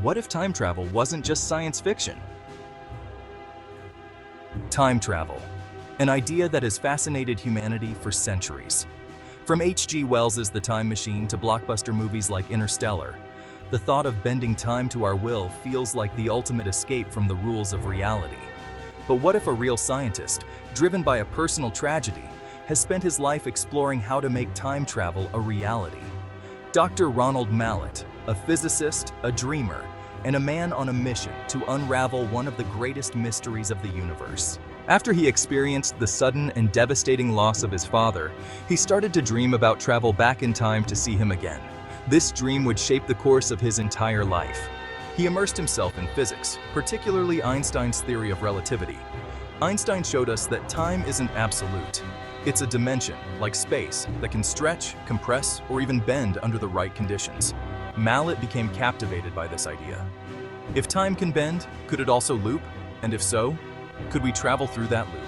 What if time travel wasn't just science fiction? Time travel, an idea that has fascinated humanity for centuries. From H.G. Wells's The Time Machine to blockbuster movies like Interstellar, the thought of bending time to our will feels like the ultimate escape from the rules of reality. But what if a real scientist, driven by a personal tragedy, has spent his life exploring how to make time travel a reality? Dr. Ronald Mallet, a physicist, a dreamer, and a man on a mission to unravel one of the greatest mysteries of the universe. After he experienced the sudden and devastating loss of his father, he started to dream about travel back in time to see him again. This dream would shape the course of his entire life. He immersed himself in physics, particularly Einstein's theory of relativity. Einstein showed us that time isn't absolute. It's a dimension, like space, that can stretch, compress, or even bend under the right conditions. Mallet became captivated by this idea. If time can bend, could it also loop? And if so, could we travel through that loop?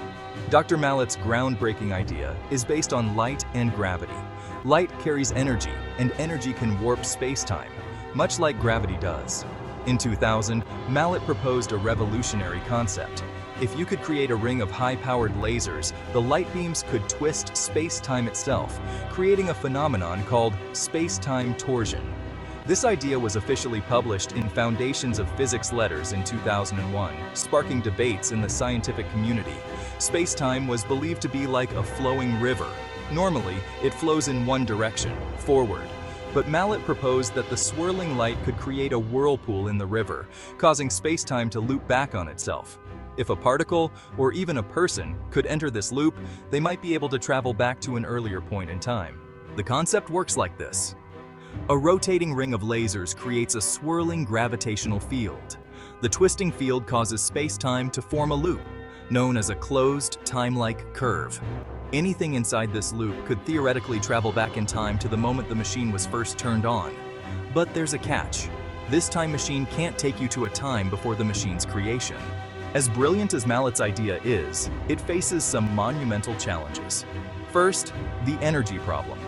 Dr. Mallet's groundbreaking idea is based on light and gravity. Light carries energy, and energy can warp space-time, much like gravity does. In 2000, Mallet proposed a revolutionary concept. If you could create a ring of high-powered lasers, the light beams could twist space-time itself, creating a phenomenon called space-time torsion. This idea was officially published in Foundations of Physics Letters in 2001, sparking debates in the scientific community. Space-time was believed to be like a flowing river. Normally, it flows in one direction, forward. But Mallet proposed that the swirling light could create a whirlpool in the river, causing space-time to loop back on itself. If a particle, or even a person, could enter this loop, they might be able to travel back to an earlier point in time. The concept works like this. A rotating ring of lasers creates a swirling gravitational field. The twisting field causes space-time to form a loop, known as a closed, time-like curve. Anything inside this loop could theoretically travel back in time to the moment the machine was first turned on. But there's a catch. This time machine can't take you to a time before the machine's creation. As brilliant as Mallet's idea is, it faces some monumental challenges. First, the energy problem.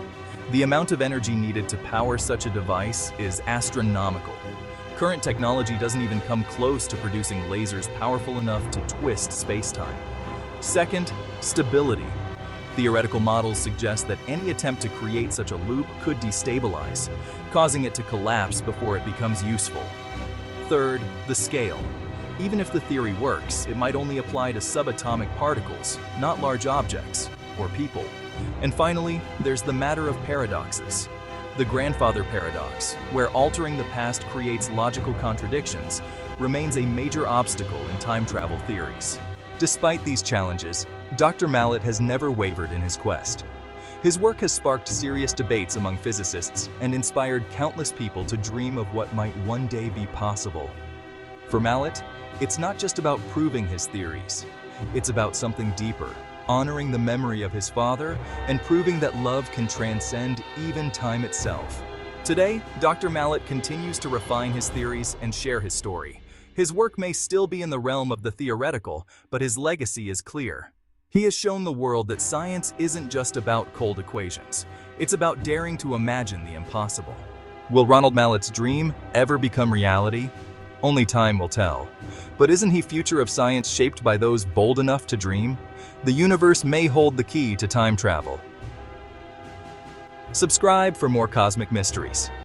The amount of energy needed to power such a device is astronomical. Current technology doesn't even come close to producing lasers powerful enough to twist space-time. Second, stability. Theoretical models suggest that any attempt to create such a loop could destabilize, causing it to collapse before it becomes useful. Third, the scale. Even if the theory works, it might only apply to subatomic particles, not large objects, or people. And finally, there's the matter of paradoxes. The grandfather paradox, where altering the past creates logical contradictions, remains a major obstacle in time travel theories. Despite these challenges, Dr. Mallet has never wavered in his quest. His work has sparked serious debates among physicists and inspired countless people to dream of what might one day be possible. For Mallet, it's not just about proving his theories. It's about something deeper, honoring the memory of his father and proving that love can transcend even time itself. Today, Dr. Mallet continues to refine his theories and share his story. His work may still be in the realm of the theoretical, but his legacy is clear. He has shown the world that science isn't just about cold equations. It's about daring to imagine the impossible. Will Ronald Mallet's dream ever become reality? Only time will tell. But isn't the future of science shaped by those bold enough to dream? The universe may hold the key to time travel. Subscribe for more cosmic mysteries.